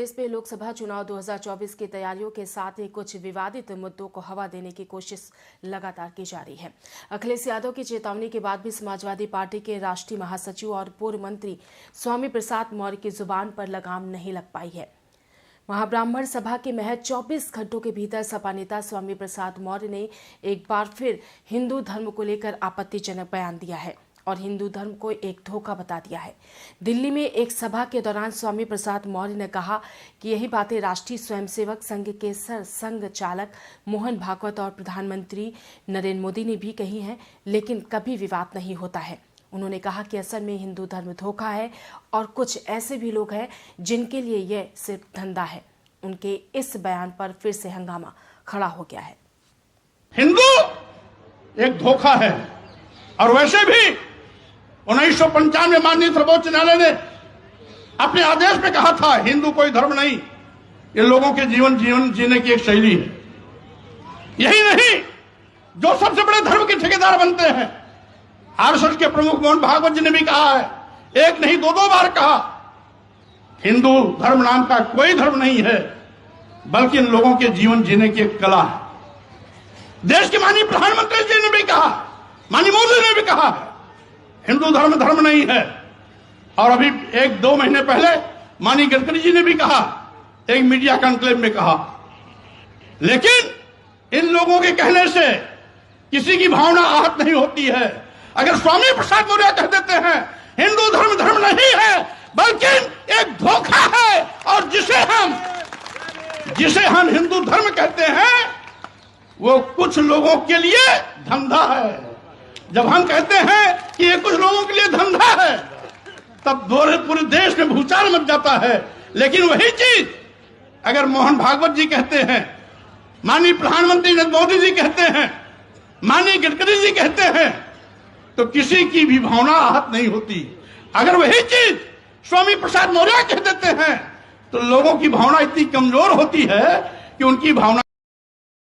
कांग्रेस में लोकसभा चुनाव 2024 की तैयारियों के साथ ही कुछ विवादित मुद्दों को हवा देने की कोशिश लगातार की जा रही है। अखिलेश यादव की चेतावनी के बाद भी समाजवादी पार्टी के राष्ट्रीय महासचिव और पूर्व मंत्री स्वामी प्रसाद मौर्य की जुबान पर लगाम नहीं लग पाई है। महाब्राह्मण सभा के महज 24 घंटों के भीतर सपा नेता स्वामी प्रसाद मौर्य ने एक बार फिर हिंदू धर्म को लेकर आपत्तिजनक बयान दिया है और हिंदू धर्म को एक धोखा बता दिया है। दिल्ली में एक सभा के दौरान स्वामी प्रसाद मौर्य ने कहा कि यही बातें राष्ट्रीय स्वयंसेवक संघ के संघ चालक मोहन भागवत और प्रधानमंत्री नरेंद्र मोदी ने भी कही हैं, लेकिन कभी विवाद नहीं होता है। उन्होंने कहा कि असल में हिंदू धर्म धोखा है और कुछ ऐसे भी लोग हैं जिनके लिए यह सिर्फ धंधा है। उनके इस बयान पर फिर से हंगामा खड़ा हो गया है। हिंदू एक धोखा है और वैसे भी 1995 में माननीय सर्वोच्च न्यायालय ने अपने आदेश में कहा था हिंदू कोई धर्म नहीं, ये लोगों के जीवन जीने की एक शैली है। यही नहीं, जो सबसे बड़े धर्म के ठेकेदार बनते हैं, आरएसएस के प्रमुख मोहन भागवत जी ने भी कहा है, एक नहीं दो बार कहा, हिंदू धर्म नाम का कोई धर्म नहीं है, बल्कि इन लोगों के जीवन जीने की एक कला है। देश के माननीय प्रधानमंत्री जी ने भी कहा, माननीय मोदी ने भी कहा, हिंदू धर्म नहीं है। और अभी 1-2 महीने पहले माननीय गडकरी जी ने भी कहा, एक मीडिया कॉन्क्लेव में कहा। लेकिन इन लोगों के कहने से किसी की भावना आहत नहीं होती है। अगर स्वामी प्रसाद मौर्य कह देते हैं हिंदू धर्म नहीं है बल्कि एक धोखा है, और जिसे हम हिंदू धर्म कहते हैं वो कुछ लोगों के लिए धंधा है। जब हम कहते हैं कि ये कुछ लोगों के लिए धंधा है, तब पूरे देश में भूचाल मच जाता है। लेकिन वही चीज अगर मोहन भागवत जी कहते हैं, माननीय प्रधानमंत्री नरेंद्र मोदी जी कहते हैं, माननीय गडकरी जी कहते हैं, तो किसी की भी भावना आहत नहीं होती। अगर वही चीज स्वामी प्रसाद मौर्य कह देते हैं तो लोगों की भावना इतनी कमजोर होती है कि उनकी भावना